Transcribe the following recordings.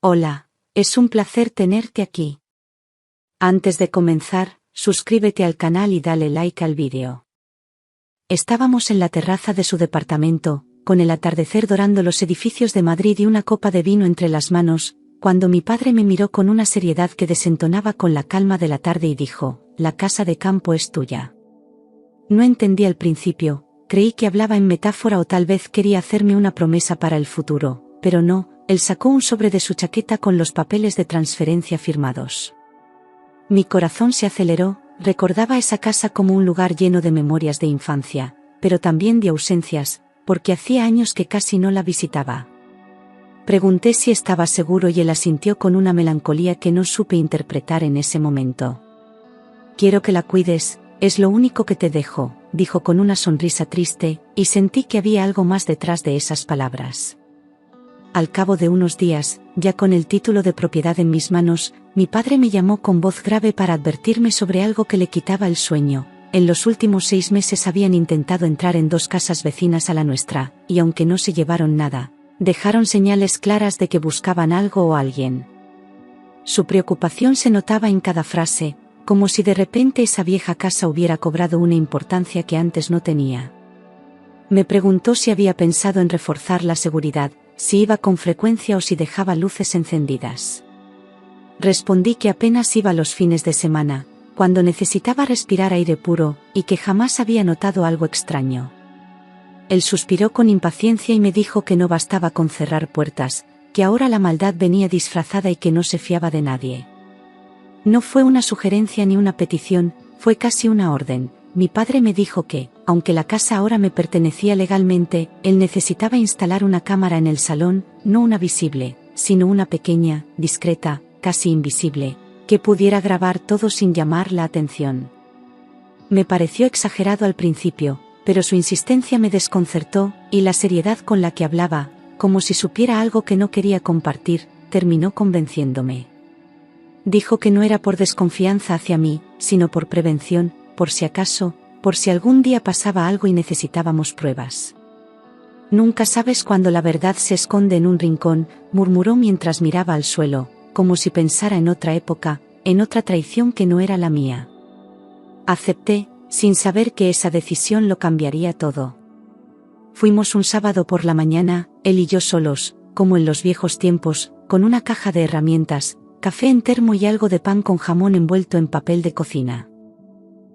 Hola, es un placer tenerte aquí. Antes de comenzar, suscríbete al canal y dale like al vídeo. Estábamos en la terraza de su departamento, con el atardecer dorando los edificios de Madrid y una copa de vino entre las manos, cuando mi padre me miró con una seriedad que desentonaba con la calma de la tarde y dijo: «La casa de campo es tuya». No entendí al principio, creí que hablaba en metáfora o tal vez quería hacerme una promesa para el futuro, pero no. Él sacó un sobre de su chaqueta con los papeles de transferencia firmados. Mi corazón se aceleró, recordaba esa casa como un lugar lleno de memorias de infancia, pero también de ausencias, porque hacía años que casi no la visitaba. Pregunté si estaba seguro y él asintió con una melancolía que no supe interpretar en ese momento. «Quiero que la cuides, es lo único que te dejo», dijo con una sonrisa triste, y sentí que había algo más detrás de esas palabras. Al cabo de unos días, ya con el título de propiedad en mis manos, mi padre me llamó con voz grave para advertirme sobre algo que le quitaba el sueño. En los últimos 6 meses habían intentado entrar en 2 casas vecinas a la nuestra, y aunque no se llevaron nada, dejaron señales claras de que buscaban algo o alguien. Su preocupación se notaba en cada frase, como si de repente esa vieja casa hubiera cobrado una importancia que antes no tenía. Me preguntó si había pensado en reforzar la seguridad, si iba con frecuencia o si dejaba luces encendidas. Respondí que apenas iba los fines de semana, cuando necesitaba respirar aire puro, y que jamás había notado algo extraño. Él suspiró con impaciencia y me dijo que no bastaba con cerrar puertas, que ahora la maldad venía disfrazada y que no se fiaba de nadie. No fue una sugerencia ni una petición, fue casi una orden. Mi padre me dijo que, aunque la casa ahora me pertenecía legalmente, él necesitaba instalar una cámara en el salón, no una visible, sino una pequeña, discreta, casi invisible, que pudiera grabar todo sin llamar la atención. Me pareció exagerado al principio, pero su insistencia me desconcertó, y la seriedad con la que hablaba, como si supiera algo que no quería compartir, terminó convenciéndome. Dijo que no era por desconfianza hacia mí, sino por prevención, por si acaso, por si algún día pasaba algo y necesitábamos pruebas. «Nunca sabes cuándo la verdad se esconde en un rincón», murmuró mientras miraba al suelo, como si pensara en otra época, en otra traición que no era la mía. Acepté, sin saber que esa decisión lo cambiaría todo. Fuimos un sábado por la mañana, él y yo solos, como en los viejos tiempos, con una caja de herramientas, café en termo y algo de pan con jamón envuelto en papel de cocina.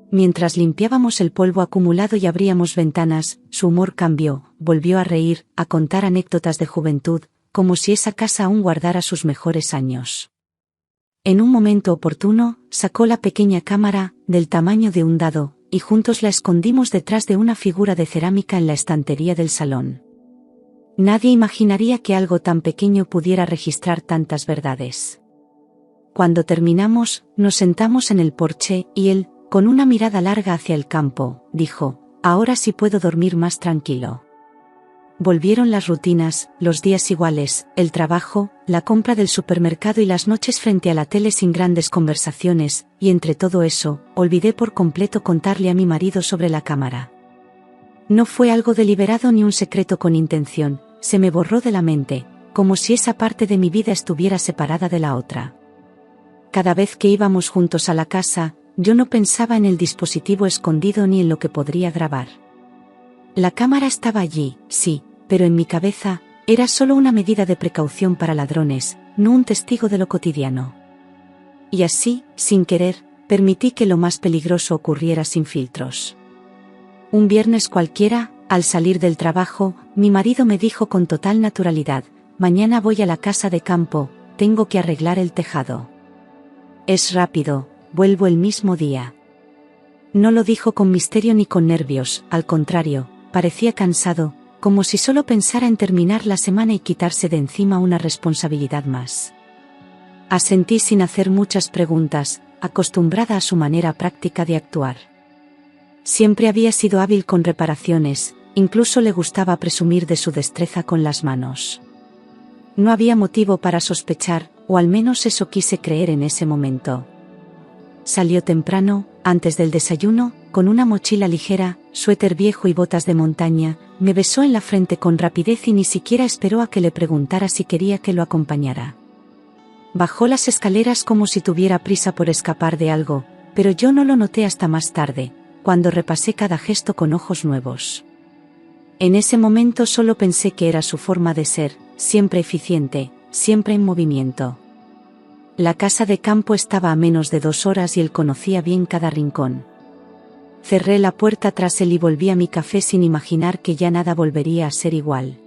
Mientras limpiábamos el polvo acumulado y abríamos ventanas, su humor cambió, volvió a reír, a contar anécdotas de juventud, como si esa casa aún guardara sus mejores años. En un momento oportuno, sacó la pequeña cámara, del tamaño de un dado, y juntos la escondimos detrás de una figura de cerámica en la estantería del salón. Nadie imaginaría que algo tan pequeño pudiera registrar tantas verdades. Cuando terminamos, nos sentamos en el porche, y él, con una mirada larga hacia el campo, dijo: «Ahora sí puedo dormir más tranquilo». Volvieron las rutinas, los días iguales, el trabajo, la compra del supermercado y las noches frente a la tele sin grandes conversaciones, y entre todo eso, olvidé por completo contarle a mi marido sobre la cámara. No fue algo deliberado ni un secreto con intención, se me borró de la mente, como si esa parte de mi vida estuviera separada de la otra. Cada vez que íbamos juntos a la casa, yo no pensaba en el dispositivo escondido ni en lo que podría grabar. La cámara estaba allí, sí, pero en mi cabeza, era solo una medida de precaución para ladrones, no un testigo de lo cotidiano. Y así, sin querer, permití que lo más peligroso ocurriera sin filtros. Un viernes cualquiera, al salir del trabajo, mi marido me dijo con total naturalidad: «Mañana voy a la casa de campo, tengo que arreglar el tejado». «Es rápido, vuelvo el mismo día». No lo dijo con misterio ni con nervios, al contrario, parecía cansado, como si solo pensara en terminar la semana y quitarse de encima una responsabilidad más. Asentí sin hacer muchas preguntas, acostumbrada a su manera práctica de actuar. Siempre había sido hábil con reparaciones, incluso le gustaba presumir de su destreza con las manos. No había motivo para sospechar, o al menos eso quise creer en ese momento. Salió temprano, antes del desayuno, con una mochila ligera, suéter viejo y botas de montaña, me besó en la frente con rapidez y ni siquiera esperó a que le preguntara si quería que lo acompañara. Bajó las escaleras como si tuviera prisa por escapar de algo, pero yo no lo noté hasta más tarde, cuando repasé cada gesto con ojos nuevos. En ese momento solo pensé que era su forma de ser, siempre eficiente, siempre en movimiento. La casa de campo estaba a menos de 2 horas y él conocía bien cada rincón. Cerré la puerta tras él y volví a mi café sin imaginar que ya nada volvería a ser igual.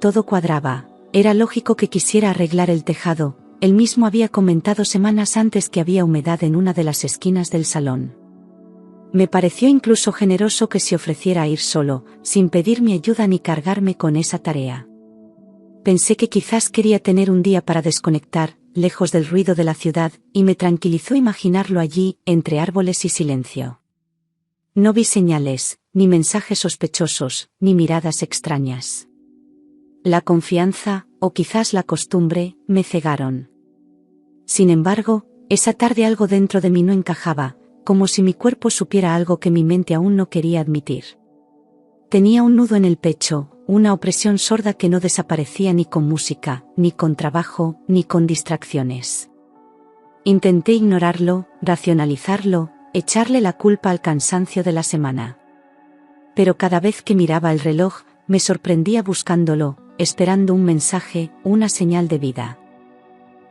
Todo cuadraba, era lógico que quisiera arreglar el tejado, él mismo había comentado semanas antes que había humedad en una de las esquinas del salón. Me pareció incluso generoso que se ofreciera a ir solo, sin pedir mi ayuda ni cargarme con esa tarea. Pensé que quizás quería tener un día para desconectar, lejos del ruido de la ciudad, y me tranquilizó imaginarlo allí, entre árboles y silencio. No vi señales, ni mensajes sospechosos, ni miradas extrañas. La confianza, o quizás la costumbre, me cegaron. Sin embargo, esa tarde algo dentro de mí no encajaba, como si mi cuerpo supiera algo que mi mente aún no quería admitir. Tenía un nudo en el pecho, una opresión sorda que no desaparecía ni con música, ni con trabajo, ni con distracciones. Intenté ignorarlo, racionalizarlo, echarle la culpa al cansancio de la semana. Pero cada vez que miraba el reloj, me sorprendía buscándolo, esperando un mensaje, una señal de vida.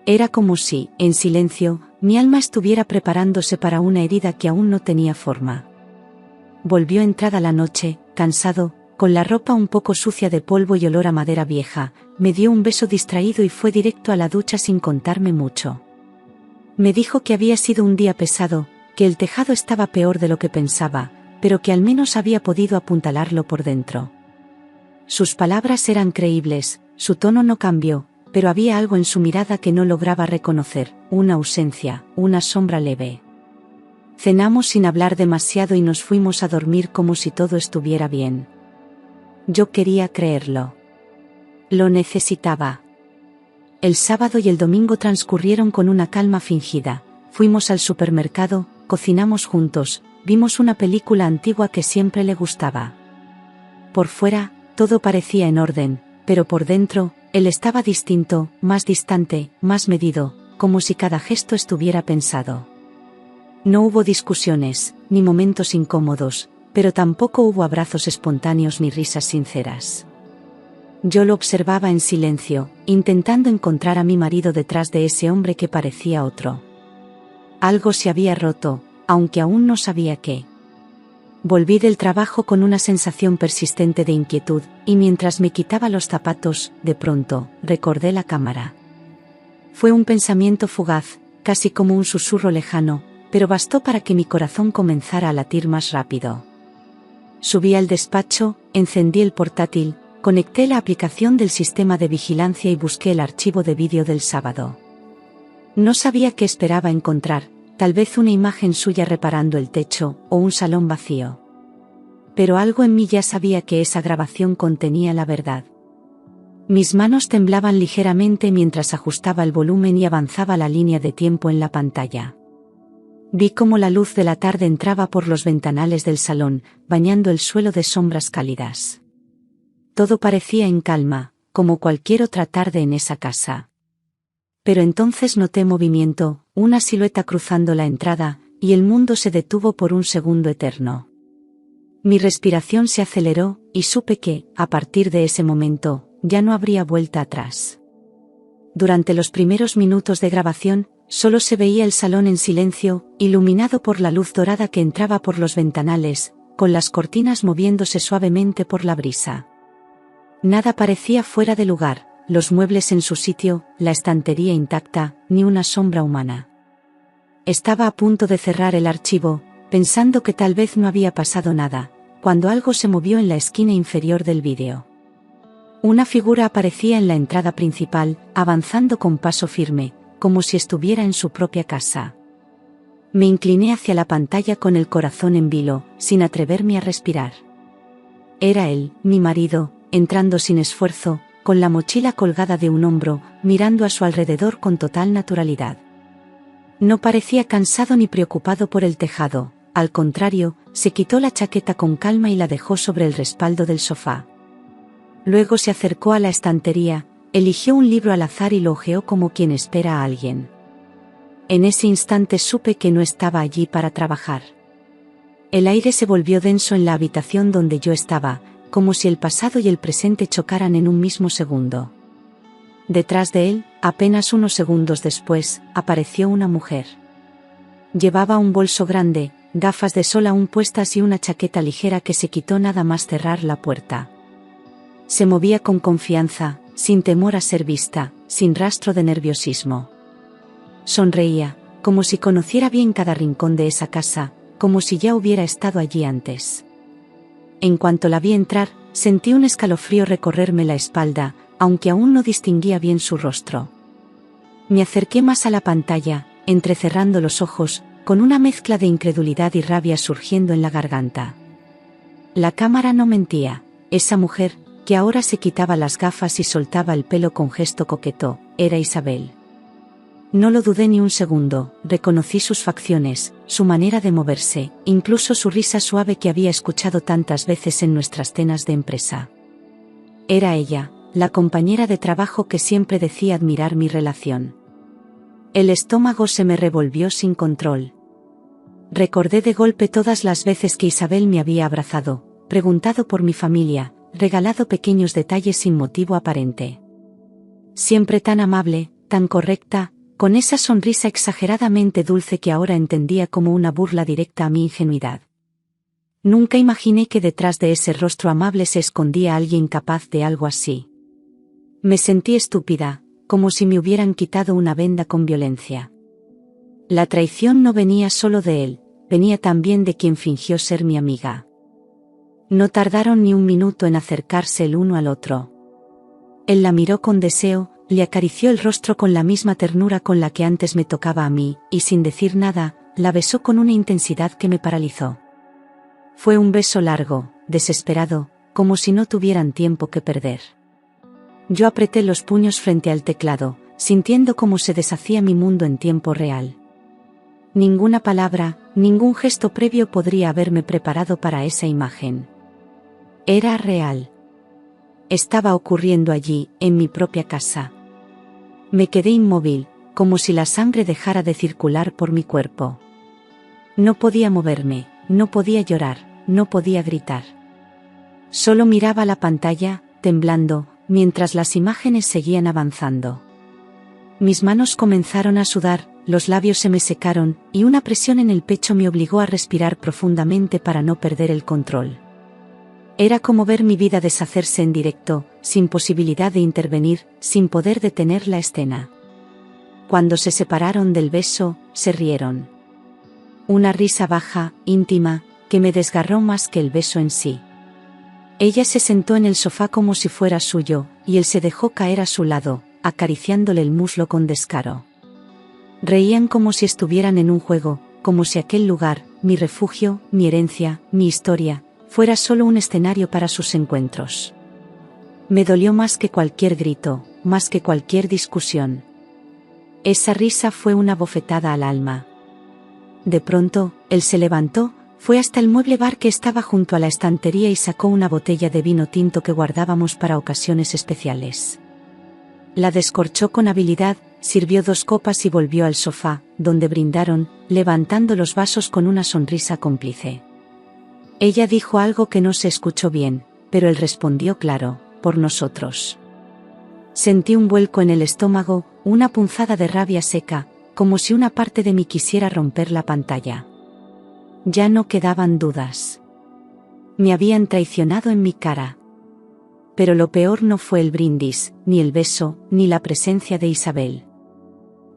Era como si, en silencio, mi alma estuviera preparándose para una herida que aún no tenía forma. Volvió entrada la noche, cansado, con la ropa un poco sucia de polvo y olor a madera vieja, me dio un beso distraído y fue directo a la ducha sin contarme mucho. Me dijo que había sido un día pesado, que el tejado estaba peor de lo que pensaba, pero que al menos había podido apuntalarlo por dentro. Sus palabras eran creíbles, su tono no cambió, pero había algo en su mirada que no lograba reconocer, una ausencia, una sombra leve. Cenamos sin hablar demasiado y nos fuimos a dormir como si todo estuviera bien. Yo quería creerlo. Lo necesitaba. El sábado y el domingo transcurrieron con una calma fingida. Fuimos al supermercado, cocinamos juntos, vimos una película antigua que siempre le gustaba. Por fuera, todo parecía en orden, pero por dentro, él estaba distinto, más distante, más medido, como si cada gesto estuviera pensado. No hubo discusiones, ni momentos incómodos, pero tampoco hubo abrazos espontáneos ni risas sinceras. Yo lo observaba en silencio, intentando encontrar a mi marido detrás de ese hombre que parecía otro. Algo se había roto, aunque aún no sabía qué. Volví del trabajo con una sensación persistente de inquietud, y mientras me quitaba los zapatos, de pronto, recordé la cámara. Fue un pensamiento fugaz, casi como un susurro lejano, pero bastó para que mi corazón comenzara a latir más rápido. Subí al despacho, encendí el portátil, conecté la aplicación del sistema de vigilancia y busqué el archivo de vídeo del sábado. No sabía qué esperaba encontrar, tal vez una imagen suya reparando el techo, o un salón vacío. Pero algo en mí ya sabía que esa grabación contenía la verdad. Mis manos temblaban ligeramente mientras ajustaba el volumen y avanzaba la línea de tiempo en la pantalla. Vi cómo la luz de la tarde entraba por los ventanales del salón, bañando el suelo de sombras cálidas. Todo parecía en calma, como cualquier otra tarde en esa casa. Pero entonces noté movimiento, una silueta cruzando la entrada, y el mundo se detuvo por un segundo eterno. Mi respiración se aceleró, y supe que, a partir de ese momento, ya no habría vuelta atrás. Durante los primeros minutos de grabación, solo se veía el salón en silencio, iluminado por la luz dorada que entraba por los ventanales, con las cortinas moviéndose suavemente por la brisa. Nada parecía fuera de lugar. Los muebles en su sitio, la estantería intacta, ni una sombra humana. Estaba a punto de cerrar el archivo, pensando que tal vez no había pasado nada, cuando algo se movió en la esquina inferior del vídeo. Una figura aparecía en la entrada principal, avanzando con paso firme, como si estuviera en su propia casa. Me incliné hacia la pantalla con el corazón en vilo, sin atreverme a respirar. Era él, mi marido, entrando sin esfuerzo, con la mochila colgada de un hombro, mirando a su alrededor con total naturalidad. No parecía cansado ni preocupado por el tejado, al contrario, se quitó la chaqueta con calma y la dejó sobre el respaldo del sofá. Luego se acercó a la estantería, Eligió un libro al azar y lo hojeó como quien espera a alguien. En ese instante supe que no estaba allí para trabajar. El aire se volvió denso en la habitación donde yo estaba, como si el pasado y el presente chocaran en un mismo segundo. Detrás de él, apenas unos segundos después, apareció una mujer. Llevaba un bolso grande, gafas de sol aún puestas y una chaqueta ligera que se quitó nada más cerrar la puerta. Se movía con confianza, sin temor a ser vista, sin rastro de nerviosismo. Sonreía, como si conociera bien cada rincón de esa casa, como si ya hubiera estado allí antes. En cuanto la vi entrar, sentí un escalofrío recorrerme la espalda, aunque aún no distinguía bien su rostro. Me acerqué más a la pantalla, entrecerrando los ojos, con una mezcla de incredulidad y rabia surgiendo en la garganta. La cámara no mentía. Esa mujer, que ahora se quitaba las gafas y soltaba el pelo con gesto coqueto, era Isabel. No lo dudé ni un segundo, reconocí sus facciones, su manera de moverse, incluso su risa suave que había escuchado tantas veces en nuestras cenas de empresa. Era ella, la compañera de trabajo que siempre decía admirar mi relación. El estómago se me revolvió sin control. Recordé de golpe todas las veces que Isabel me había abrazado, preguntado por mi familia, regalado pequeños detalles sin motivo aparente. Siempre tan amable, tan correcta, con esa sonrisa exageradamente dulce que ahora entendía como una burla directa a mi ingenuidad. Nunca imaginé que detrás de ese rostro amable se escondía alguien capaz de algo así. Me sentí estúpida, como si me hubieran quitado una venda con violencia. La traición no venía solo de él, venía también de quien fingió ser mi amiga. No tardaron ni un minuto en acercarse el uno al otro. Él la miró con deseo, le acarició el rostro con la misma ternura con la que antes me tocaba a mí, y sin decir nada, la besó con una intensidad que me paralizó. Fue un beso largo, desesperado, como si no tuvieran tiempo que perder. Yo apreté los puños frente al teclado, sintiendo cómo se deshacía mi mundo en tiempo real. Ninguna palabra, ningún gesto previo podría haberme preparado para esa imagen. Era real. Estaba ocurriendo allí, en mi propia casa. Me quedé inmóvil, como si la sangre dejara de circular por mi cuerpo. No podía moverme, no podía llorar, no podía gritar. Solo miraba la pantalla, temblando, mientras las imágenes seguían avanzando. Mis manos comenzaron a sudar, los labios se me secaron, y una presión en el pecho me obligó a respirar profundamente para no perder el control. Era como ver mi vida deshacerse en directo, sin posibilidad de intervenir, sin poder detener la escena. Cuando se separaron del beso, se rieron. Una risa baja, íntima, que me desgarró más que el beso en sí. Ella se sentó en el sofá como si fuera suyo, y él se dejó caer a su lado, acariciándole el muslo con descaro. Reían como si estuvieran en un juego, como si aquel lugar, mi refugio, mi herencia, mi historia, fuera solo un escenario para sus encuentros. Me dolió más que cualquier grito, más que cualquier discusión. Esa risa fue una bofetada al alma. De pronto, él se levantó, fue hasta el mueble bar que estaba junto a la estantería y sacó una botella de vino tinto que guardábamos para ocasiones especiales. La descorchó con habilidad, sirvió 2 copas y volvió al sofá, donde brindaron, levantando los vasos con una sonrisa cómplice. Ella dijo algo que no se escuchó bien, pero él respondió claro, por nosotros. Sentí un vuelco en el estómago, una punzada de rabia seca, como si una parte de mí quisiera romper la pantalla. Ya no quedaban dudas. Me habían traicionado en mi cara. Pero lo peor no fue el brindis, ni el beso, ni la presencia de Isabel.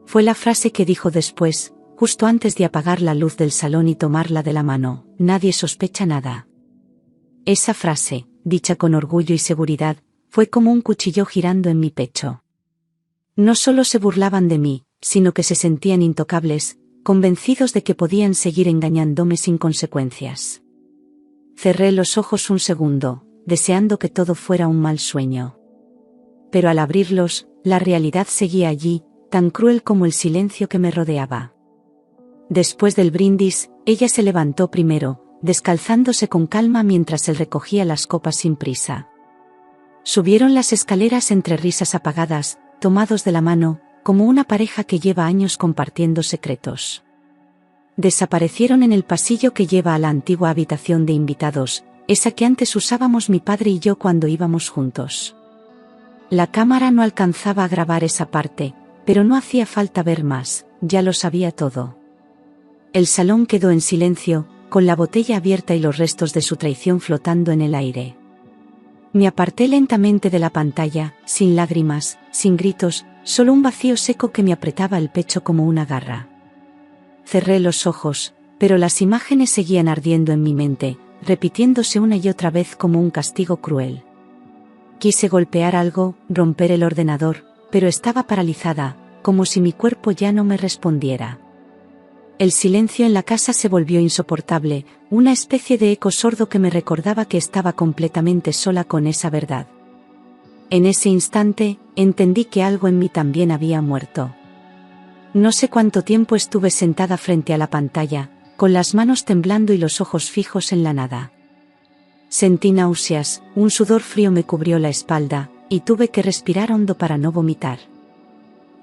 Fue la frase que dijo después, justo antes de apagar la luz del salón y tomarla de la mano: nadie sospecha nada. Esa frase, dicha con orgullo y seguridad, fue como un cuchillo girando en mi pecho. No solo se burlaban de mí, sino que se sentían intocables, convencidos de que podían seguir engañándome sin consecuencias. Cerré los ojos un segundo, deseando que todo fuera un mal sueño. Pero al abrirlos, la realidad seguía allí, tan cruel como el silencio que me rodeaba. Después del brindis, ella se levantó primero, descalzándose con calma mientras él recogía las copas sin prisa. Subieron las escaleras entre risas apagadas, tomados de la mano, como una pareja que lleva años compartiendo secretos. Desaparecieron en el pasillo que lleva a la antigua habitación de invitados, esa que antes usábamos mi padre y yo cuando íbamos juntos. La cámara no alcanzaba a grabar esa parte, pero no hacía falta ver más, ya lo sabía todo. El salón quedó en silencio, con la botella abierta y los restos de su traición flotando en el aire. Me aparté lentamente de la pantalla, sin lágrimas, sin gritos, solo un vacío seco que me apretaba el pecho como una garra. Cerré los ojos, pero las imágenes seguían ardiendo en mi mente, repitiéndose una y otra vez como un castigo cruel. Quise golpear algo, romper el ordenador, pero estaba paralizada, como si mi cuerpo ya no me respondiera. El silencio en la casa se volvió insoportable, una especie de eco sordo que me recordaba que estaba completamente sola con esa verdad. En ese instante, entendí que algo en mí también había muerto. No sé cuánto tiempo estuve sentada frente a la pantalla, con las manos temblando y los ojos fijos en la nada. Sentí náuseas, un sudor frío me cubrió la espalda, y tuve que respirar hondo para no vomitar.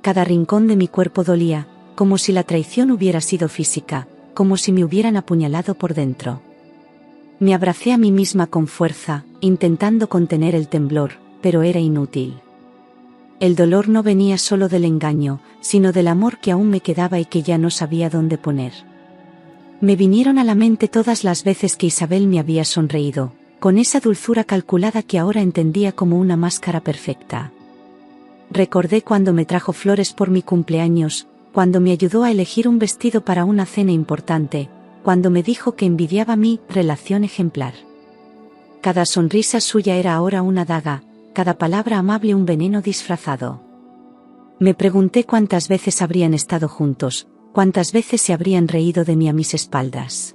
Cada rincón de mi cuerpo dolía, como si la traición hubiera sido física, como si me hubieran apuñalado por dentro. Me abracé a mí misma con fuerza, intentando contener el temblor, pero era inútil. El dolor no venía solo del engaño, sino del amor que aún me quedaba y que ya no sabía dónde poner. Me vinieron a la mente todas las veces que Isabel me había sonreído, con esa dulzura calculada que ahora entendía como una máscara perfecta. Recordé cuando me trajo flores por mi cumpleaños, cuando me ayudó a elegir un vestido para una cena importante, cuando me dijo que envidiaba mi relación ejemplar. Cada sonrisa suya era ahora una daga, cada palabra amable un veneno disfrazado. Me pregunté cuántas veces habrían estado juntos, cuántas veces se habrían reído de mí a mis espaldas.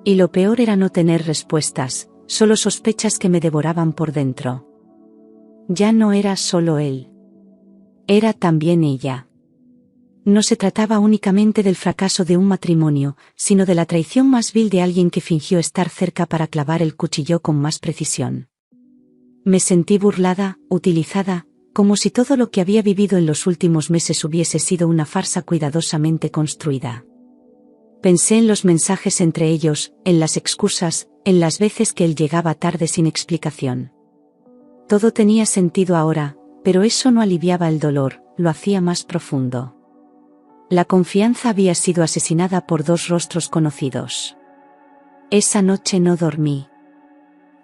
Y lo peor era no tener respuestas, solo sospechas que me devoraban por dentro. Ya no era solo él. Era también ella. No se trataba únicamente del fracaso de un matrimonio, sino de la traición más vil de alguien que fingió estar cerca para clavar el cuchillo con más precisión. Me sentí burlada, utilizada, como si todo lo que había vivido en los últimos meses hubiese sido una farsa cuidadosamente construida. Pensé en los mensajes entre ellos, en las excusas, en las veces que él llegaba tarde sin explicación. Todo tenía sentido ahora, pero eso no aliviaba el dolor, lo hacía más profundo. La confianza había sido asesinada por dos rostros conocidos. Esa noche no dormí.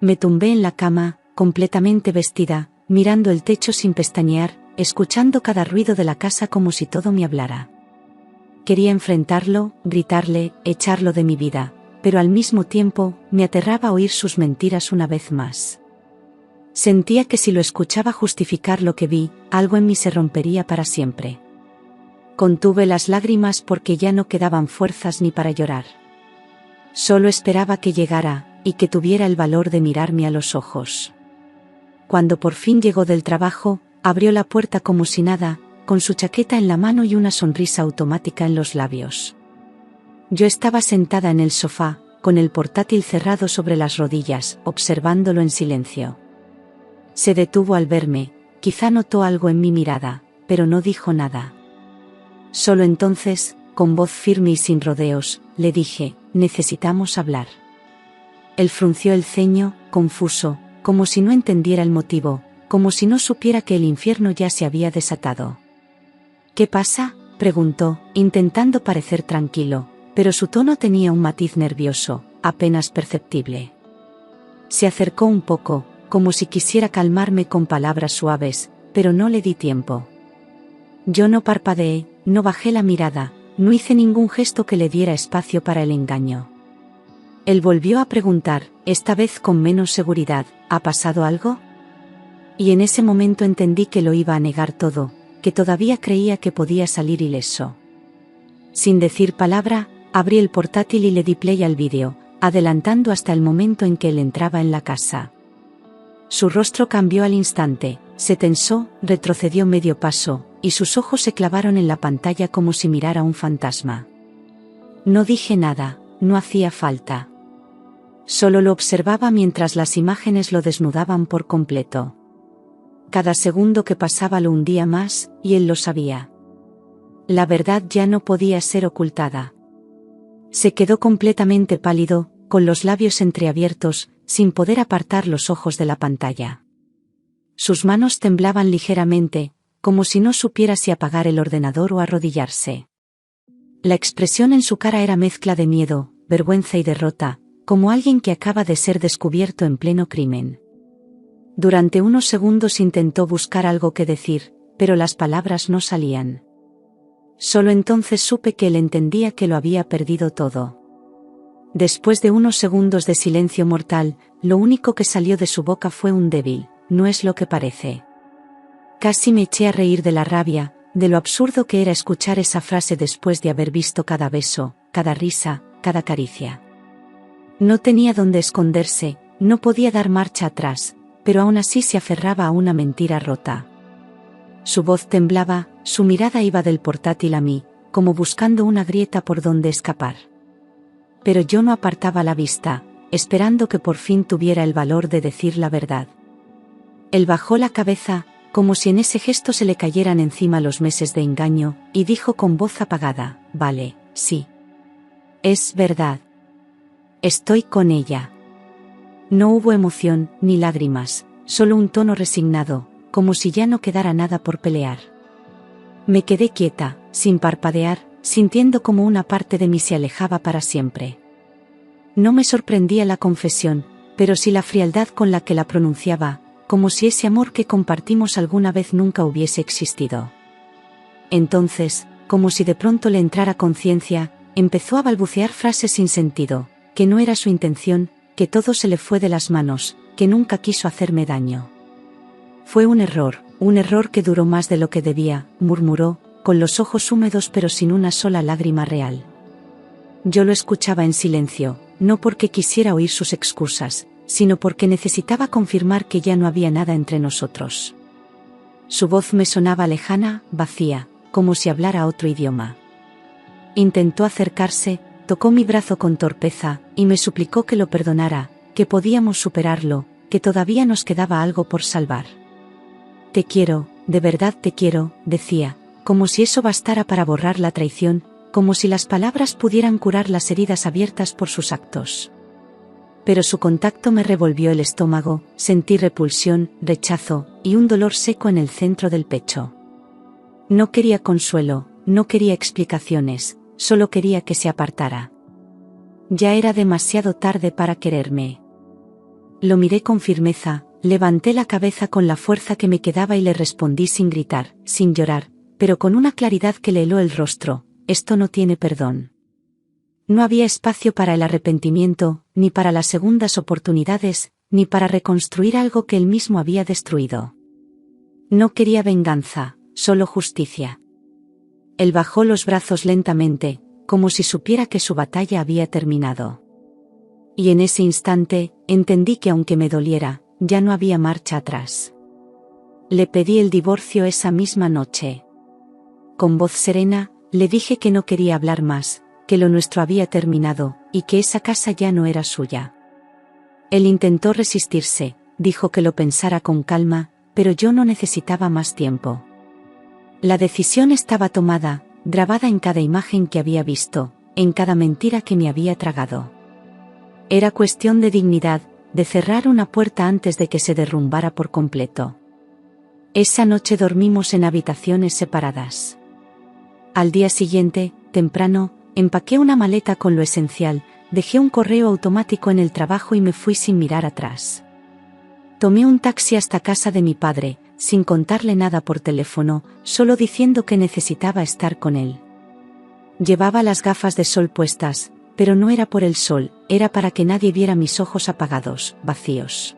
Me tumbé en la cama, completamente vestida, mirando el techo sin pestañear, escuchando cada ruido de la casa como si todo me hablara. Quería enfrentarlo, gritarle, echarlo de mi vida, pero al mismo tiempo, me aterraba oír sus mentiras una vez más. Sentía que si lo escuchaba justificar lo que vi, algo en mí se rompería para siempre. Contuve las lágrimas porque ya no quedaban fuerzas ni para llorar. Solo esperaba que llegara, y que tuviera el valor de mirarme a los ojos. Cuando por fin llegó del trabajo, abrió la puerta como si nada, con su chaqueta en la mano y una sonrisa automática en los labios. Yo estaba sentada en el sofá, con el portátil cerrado sobre las rodillas, observándolo en silencio. Se detuvo al verme, quizá notó algo en mi mirada, pero no dijo nada. Solo entonces, con voz firme y sin rodeos, le dije, necesitamos hablar. Él frunció el ceño, confuso, como si no entendiera el motivo, como si no supiera que el infierno ya se había desatado. ¿Qué pasa?, preguntó, intentando parecer tranquilo, pero su tono tenía un matiz nervioso, apenas perceptible. Se acercó un poco, como si quisiera calmarme con palabras suaves, pero no le di tiempo. Yo no parpadeé, no bajé la mirada, no hice ningún gesto que le diera espacio para el engaño. Él volvió a preguntar, esta vez con menos seguridad, ¿ha pasado algo? Y en ese momento entendí que lo iba a negar todo, que todavía creía que podía salir ileso. Sin decir palabra, abrí el portátil y le di play al vídeo, adelantando hasta el momento en que él entraba en la casa. Su rostro cambió al instante, se tensó, retrocedió medio paso, y sus ojos se clavaron en la pantalla como si mirara a un fantasma. No dije nada, no hacía falta. Solo lo observaba mientras las imágenes lo desnudaban por completo. Cada segundo que pasaba lo hundía más, y él lo sabía. La verdad ya no podía ser ocultada. Se quedó completamente pálido, con los labios entreabiertos, sin poder apartar los ojos de la pantalla. Sus manos temblaban ligeramente, como si no supiera si apagar el ordenador o arrodillarse. La expresión en su cara era mezcla de miedo, vergüenza y derrota, como alguien que acaba de ser descubierto en pleno crimen. Durante unos segundos intentó buscar algo que decir, pero las palabras no salían. Solo entonces supe que él entendía que lo había perdido todo. Después de unos segundos de silencio mortal, lo único que salió de su boca fue un débil, no es lo que parece. Casi me eché a reír de la rabia, de lo absurdo que era escuchar esa frase después de haber visto cada beso, cada risa, cada caricia. No tenía dónde esconderse, no podía dar marcha atrás, pero aún así se aferraba a una mentira rota. Su voz temblaba, su mirada iba del portátil a mí, como buscando una grieta por donde escapar. Pero yo no apartaba la vista, esperando que por fin tuviera el valor de decir la verdad. Él bajó la cabeza, como si en ese gesto se le cayeran encima los meses de engaño, y dijo con voz apagada: «Vale, sí. Es verdad. Estoy con ella». No hubo emoción, ni lágrimas, solo un tono resignado, como si ya no quedara nada por pelear. Me quedé quieta, sin parpadear, sintiendo como una parte de mí se alejaba para siempre. No me sorprendía la confesión, pero sí la frialdad con la que la pronunciaba, como si ese amor que compartimos alguna vez nunca hubiese existido. Entonces, como si de pronto le entrara conciencia, empezó a balbucear frases sin sentido, que no era su intención, que todo se le fue de las manos, que nunca quiso hacerme daño. Fue un error que duró más de lo que debía, murmuró, con los ojos húmedos pero sin una sola lágrima real. Yo lo escuchaba en silencio, no porque quisiera oír sus excusas, sino porque necesitaba confirmar que ya no había nada entre nosotros. Su voz me sonaba lejana, vacía, como si hablara otro idioma. Intentó acercarse, tocó mi brazo con torpeza, y me suplicó que lo perdonara, que podíamos superarlo, que todavía nos quedaba algo por salvar. «Te quiero, de verdad te quiero», decía, como si eso bastara para borrar la traición, como si las palabras pudieran curar las heridas abiertas por sus actos. Pero su contacto me revolvió el estómago, sentí repulsión, rechazo, y un dolor seco en el centro del pecho. No quería consuelo, no quería explicaciones, solo quería que se apartara. Ya era demasiado tarde para quererme. Lo miré con firmeza, levanté la cabeza con la fuerza que me quedaba y le respondí sin gritar, sin llorar, pero con una claridad que le heló el rostro: «Esto no tiene perdón». No había espacio para el arrepentimiento, ni para las segundas oportunidades, ni para reconstruir algo que él mismo había destruido. No quería venganza, solo justicia. Él bajó los brazos lentamente, como si supiera que su batalla había terminado. Y en ese instante, entendí que aunque me doliera, ya no había marcha atrás. Le pedí el divorcio esa misma noche. Con voz serena, le dije que no quería hablar más, que lo nuestro había terminado, y que esa casa ya no era suya. Él intentó resistirse, dijo que lo pensara con calma, pero yo no necesitaba más tiempo. La decisión estaba tomada, grabada en cada imagen que había visto, en cada mentira que me había tragado. Era cuestión de dignidad, de cerrar una puerta antes de que se derrumbara por completo. Esa noche dormimos en habitaciones separadas. Al día siguiente, temprano, empaqué una maleta con lo esencial, dejé un correo automático en el trabajo y me fui sin mirar atrás. Tomé un taxi hasta casa de mi padre, sin contarle nada por teléfono, solo diciendo que necesitaba estar con él. Llevaba las gafas de sol puestas, pero no era por el sol, era para que nadie viera mis ojos apagados, vacíos.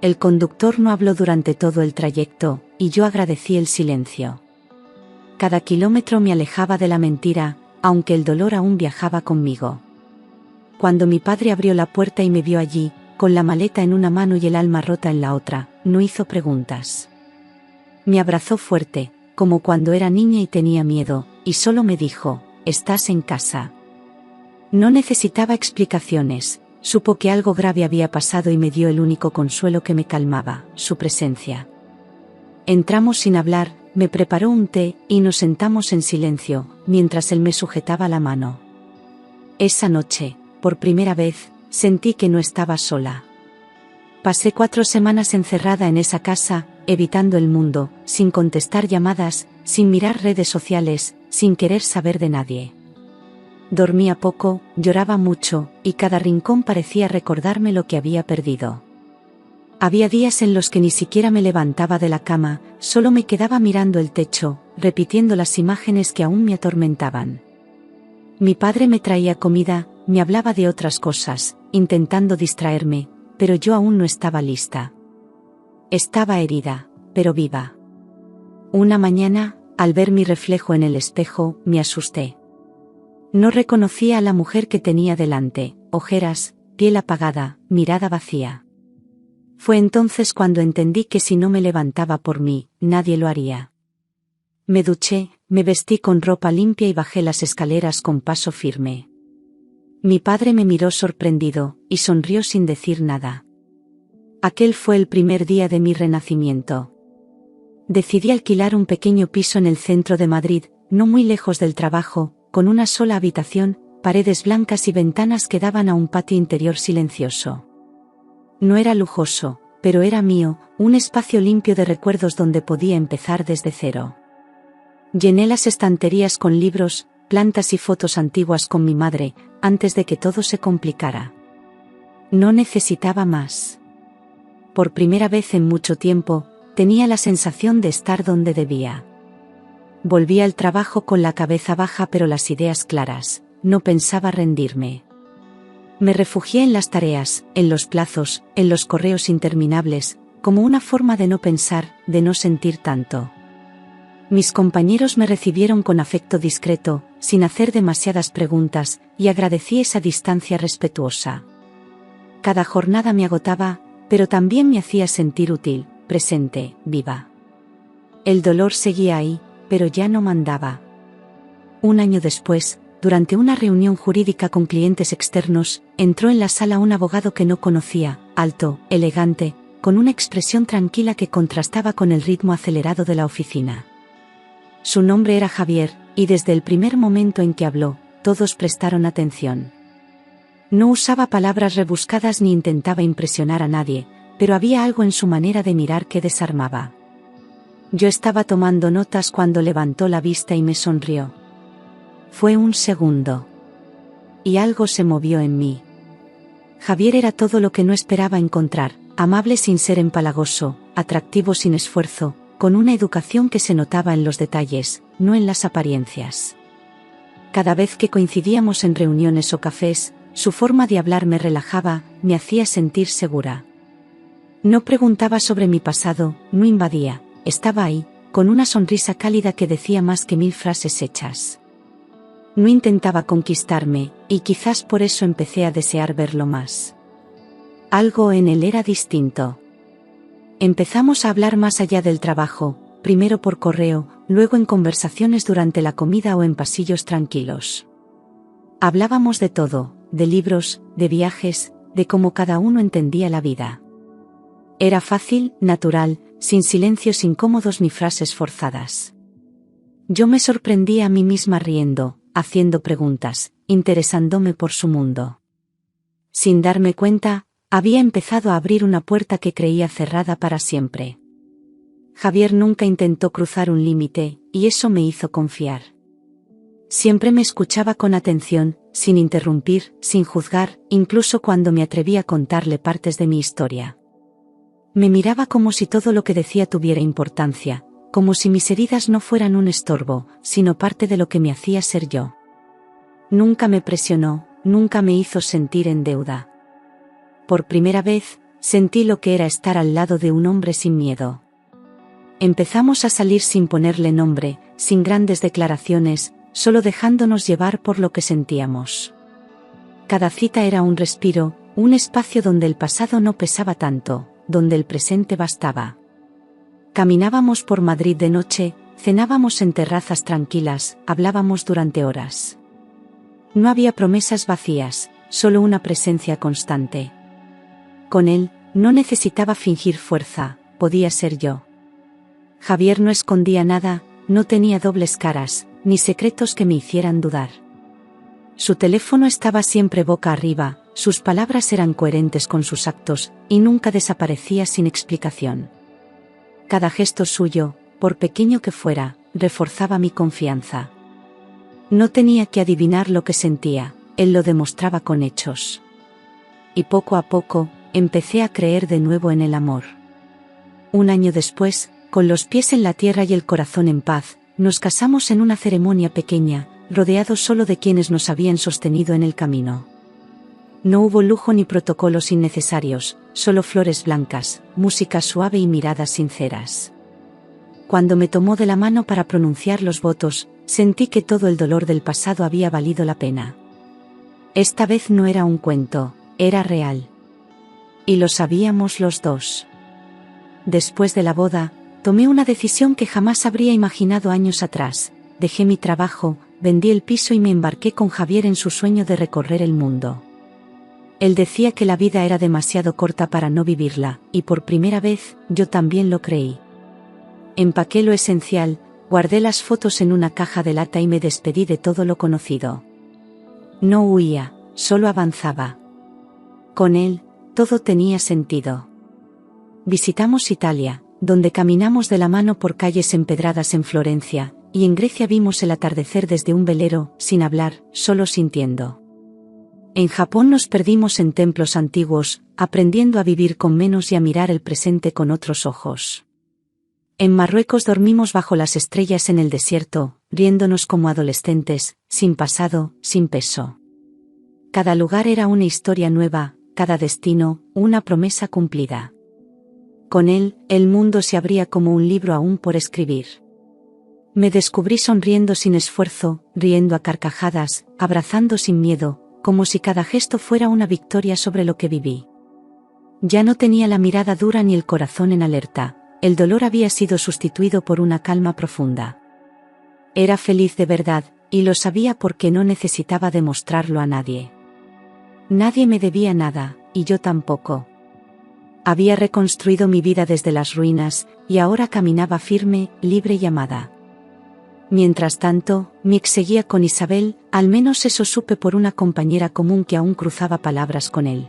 El conductor no habló durante todo el trayecto, y yo agradecí el silencio. Cada kilómetro me alejaba de la mentira, aunque el dolor aún viajaba conmigo. Cuando mi padre abrió la puerta y me vio allí, con la maleta en una mano y el alma rota en la otra, no hizo preguntas. Me abrazó fuerte, como cuando era niña y tenía miedo, y solo me dijo: «Estás en casa». No necesitaba explicaciones, supo que algo grave había pasado y me dio el único consuelo que me calmaba: su presencia. Entramos sin hablar, me preparó un té y nos sentamos en silencio, mientras él me sujetaba la mano. Esa noche, por primera vez, sentí que no estaba sola. Pasé 4 semanas encerrada en esa casa, evitando el mundo, sin contestar llamadas, sin mirar redes sociales, sin querer saber de nadie. Dormía poco, lloraba mucho, y cada rincón parecía recordarme lo que había perdido. Había días en los que ni siquiera me levantaba de la cama, solo me quedaba mirando el techo, repitiendo las imágenes que aún me atormentaban. Mi padre me traía comida, me hablaba de otras cosas, intentando distraerme, pero yo aún no estaba lista. Estaba herida, pero viva. Una mañana, al ver mi reflejo en el espejo, me asusté. No reconocía a la mujer que tenía delante, ojeras, piel apagada, mirada vacía. Fue entonces cuando entendí que si no me levantaba por mí, nadie lo haría. Me duché, me vestí con ropa limpia y bajé las escaleras con paso firme. Mi padre me miró sorprendido, y sonrió sin decir nada. Aquel fue el primer día de mi renacimiento. Decidí alquilar un pequeño piso en el centro de Madrid, no muy lejos del trabajo, con una sola habitación, paredes blancas y ventanas que daban a un patio interior silencioso. No era lujoso, pero era mío, un espacio limpio de recuerdos donde podía empezar desde cero. Llené las estanterías con libros, plantas y fotos antiguas con mi madre, antes de que todo se complicara. No necesitaba más. Por primera vez en mucho tiempo, tenía la sensación de estar donde debía. Volví al trabajo con la cabeza baja pero las ideas claras, no pensaba rendirme. Me refugié en las tareas, en los plazos, en los correos interminables, como una forma de no pensar, de no sentir tanto. Mis compañeros me recibieron con afecto discreto, sin hacer demasiadas preguntas, y agradecí esa distancia respetuosa. Cada jornada me agotaba, pero también me hacía sentir útil, presente, viva. El dolor seguía ahí, pero ya no mandaba. Un año después, durante una reunión jurídica con clientes externos, entró en la sala un abogado que no conocía, alto, elegante, con una expresión tranquila que contrastaba con el ritmo acelerado de la oficina. Su nombre era Javier, y desde el primer momento en que habló, todos prestaron atención. No usaba palabras rebuscadas ni intentaba impresionar a nadie, pero había algo en su manera de mirar que desarmaba. Yo estaba tomando notas cuando levantó la vista y me sonrió. Fue un segundo. Y algo se movió en mí. Javier era todo lo que no esperaba encontrar, amable sin ser empalagoso, atractivo sin esfuerzo, con una educación que se notaba en los detalles, no en las apariencias. Cada vez que coincidíamos en reuniones o cafés, su forma de hablar me relajaba, me hacía sentir segura. No preguntaba sobre mi pasado, no invadía, estaba ahí, con una sonrisa cálida que decía más que 1000 frases hechas. No intentaba conquistarme, y quizás por eso empecé a desear verlo más. Algo en él era distinto. Empezamos a hablar más allá del trabajo, primero por correo, luego en conversaciones durante la comida o en pasillos tranquilos. Hablábamos de todo, de libros, de viajes, de cómo cada uno entendía la vida. Era fácil, natural, sin silencios incómodos ni frases forzadas. Yo me sorprendía a mí misma riendo, haciendo preguntas, interesándome por su mundo. Sin darme cuenta, había empezado a abrir una puerta que creía cerrada para siempre. Javier nunca intentó cruzar un límite, y eso me hizo confiar. Siempre me escuchaba con atención, sin interrumpir, sin juzgar, incluso cuando me atreví a contarle partes de mi historia. Me miraba como si todo lo que decía tuviera importancia, como si mis heridas no fueran un estorbo, sino parte de lo que me hacía ser yo. Nunca me presionó, nunca me hizo sentir en deuda. Por primera vez, sentí lo que era estar al lado de un hombre sin miedo. Empezamos a salir sin ponerle nombre, sin grandes declaraciones, solo dejándonos llevar por lo que sentíamos. Cada cita era un respiro, un espacio donde el pasado no pesaba tanto, donde el presente bastaba. Caminábamos por Madrid de noche, cenábamos en terrazas tranquilas, hablábamos durante horas. No había promesas vacías, solo una presencia constante. Con él, no necesitaba fingir fuerza, podía ser yo. Javier no escondía nada, no tenía dobles caras, ni secretos que me hicieran dudar. Su teléfono estaba siempre boca arriba, sus palabras eran coherentes con sus actos, y nunca desaparecía sin explicación. Cada gesto suyo, por pequeño que fuera, reforzaba mi confianza. No tenía que adivinar lo que sentía, él lo demostraba con hechos. Y poco a poco, empecé a creer de nuevo en el amor. Un año después, con los pies en la tierra y el corazón en paz, nos casamos en una ceremonia pequeña, rodeados solo de quienes nos habían sostenido en el camino. No hubo lujo ni protocolos innecesarios, solo flores blancas, música suave y miradas sinceras. Cuando me tomó de la mano para pronunciar los votos, sentí que todo el dolor del pasado había valido la pena. Esta vez no era un cuento, era real. Y lo sabíamos los dos. Después de la boda, tomé una decisión que jamás habría imaginado años atrás. Dejé mi trabajo, vendí el piso y me embarqué con Javier en su sueño de recorrer el mundo. Él decía que la vida era demasiado corta para no vivirla, y por primera vez, yo también lo creí. Empaqué lo esencial, guardé las fotos en una caja de lata y me despedí de todo lo conocido. No huía, solo avanzaba. Con él, todo tenía sentido. Visitamos Italia, donde caminamos de la mano por calles empedradas en Florencia, y en Grecia vimos el atardecer desde un velero, sin hablar, solo sintiendo. En Japón nos perdimos en templos antiguos, aprendiendo a vivir con menos y a mirar el presente con otros ojos. En Marruecos dormimos bajo las estrellas en el desierto, riéndonos como adolescentes, sin pasado, sin peso. Cada lugar era una historia nueva, cada destino, una promesa cumplida. Con él, el mundo se abría como un libro aún por escribir. Me descubrí sonriendo sin esfuerzo, riendo a carcajadas, abrazando sin miedo, como si cada gesto fuera una victoria sobre lo que viví. Ya no tenía la mirada dura ni el corazón en alerta, el dolor había sido sustituido por una calma profunda. Era feliz de verdad, y lo sabía porque no necesitaba demostrarlo a nadie. Nadie me debía nada, y yo tampoco. Había reconstruido mi vida desde las ruinas, y ahora caminaba firme, libre y amada. Mientras tanto, Mick seguía con Isabel, al menos eso supe por una compañera común que aún cruzaba palabras con él.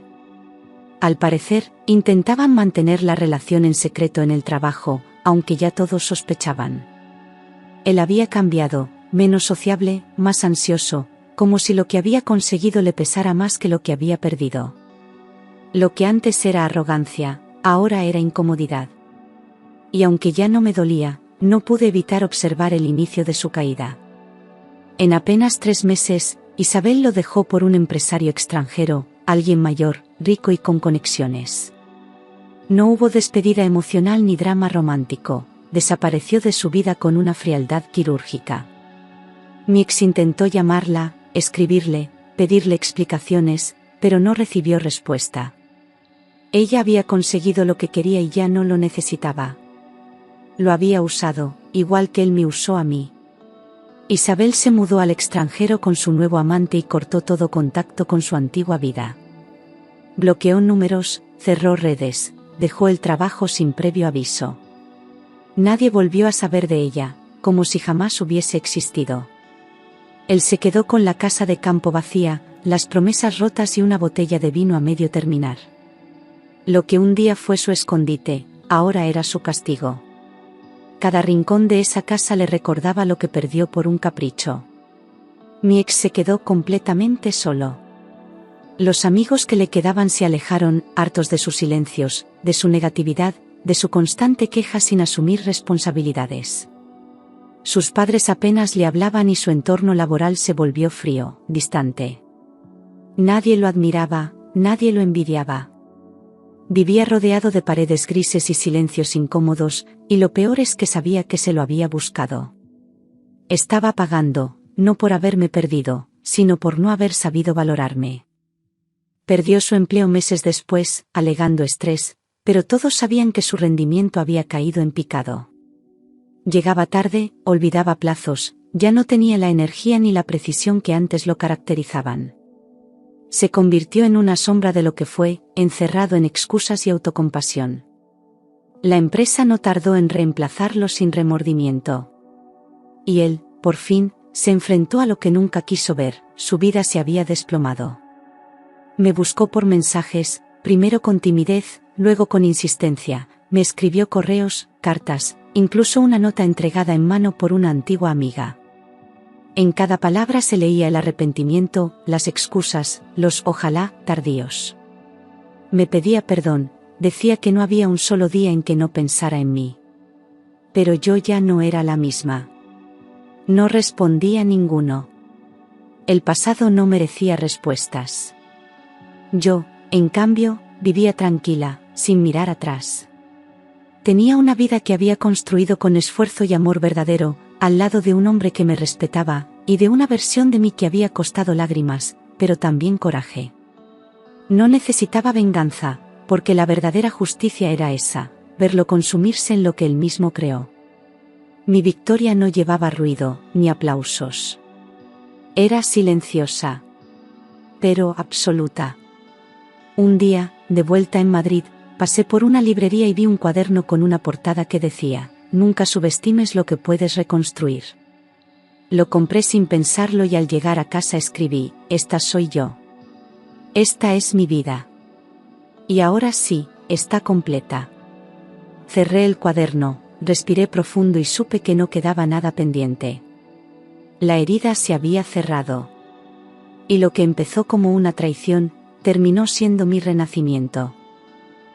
Al parecer, intentaban mantener la relación en secreto en el trabajo, aunque ya todos sospechaban. Él había cambiado, menos sociable, más ansioso, como si lo que había conseguido le pesara más que lo que había perdido. Lo que antes era arrogancia, ahora era incomodidad. Y aunque ya no me dolía, no pude evitar observar el inicio de su caída. En apenas 3 meses, Isabel lo dejó por un empresario extranjero, alguien mayor, rico y con conexiones. No hubo despedida emocional ni drama romántico, desapareció de su vida con una frialdad quirúrgica. Mi ex intentó llamarla, escribirle, pedirle explicaciones, pero no recibió respuesta. Ella había conseguido lo que quería y ya no lo necesitaba. Lo había usado, igual que él me usó a mí. Isabel se mudó al extranjero con su nuevo amante y cortó todo contacto con su antigua vida. Bloqueó números, cerró redes, dejó el trabajo sin previo aviso. Nadie volvió a saber de ella, como si jamás hubiese existido. Él se quedó con la casa de campo vacía, las promesas rotas y una botella de vino a medio terminar. Lo que un día fue su escondite, ahora era su castigo. Cada rincón de esa casa le recordaba lo que perdió por un capricho. Mi ex se quedó completamente solo. Los amigos que le quedaban se alejaron, hartos de sus silencios, de su negatividad, de su constante queja sin asumir responsabilidades. Sus padres apenas le hablaban y su entorno laboral se volvió frío, distante. Nadie lo admiraba, nadie lo envidiaba. Vivía rodeado de paredes grises y silencios incómodos, y lo peor es que sabía que se lo había buscado. Estaba pagando, no por haberme perdido, sino por no haber sabido valorarme. Perdió su empleo meses después, alegando estrés, pero todos sabían que su rendimiento había caído en picado. Llegaba tarde, olvidaba plazos, ya no tenía la energía ni la precisión que antes lo caracterizaban. Se convirtió en una sombra de lo que fue, encerrado en excusas y autocompasión. La empresa no tardó en reemplazarlo sin remordimiento. Y él, por fin, se enfrentó a lo que nunca quiso ver, su vida se había desplomado. Me buscó por mensajes, primero con timidez, luego con insistencia, me escribió correos, cartas, incluso una nota entregada en mano por una antigua amiga. En cada palabra se leía el arrepentimiento, las excusas, los ojalá tardíos. Me pedía perdón, decía que no había un solo día en que no pensara en mí. Pero yo ya no era la misma. No respondía ninguno. El pasado no merecía respuestas. Yo, en cambio, vivía tranquila, sin mirar atrás. Tenía una vida que había construido con esfuerzo y amor verdadero, al lado de un hombre que me respetaba, y de una versión de mí que había costado lágrimas, pero también coraje. No necesitaba venganza, porque la verdadera justicia era esa, verlo consumirse en lo que él mismo creó. Mi victoria no llevaba ruido, ni aplausos. Era silenciosa, pero absoluta. Un día, de vuelta en Madrid, pasé por una librería y vi un cuaderno con una portada que decía: «Nunca subestimes lo que puedes reconstruir». Lo compré sin pensarlo y al llegar a casa escribí: «Esta soy yo. Esta es mi vida. Y ahora sí, está completa». Cerré el cuaderno, respiré profundo y supe que no quedaba nada pendiente. La herida se había cerrado. Y lo que empezó como una traición, terminó siendo mi renacimiento.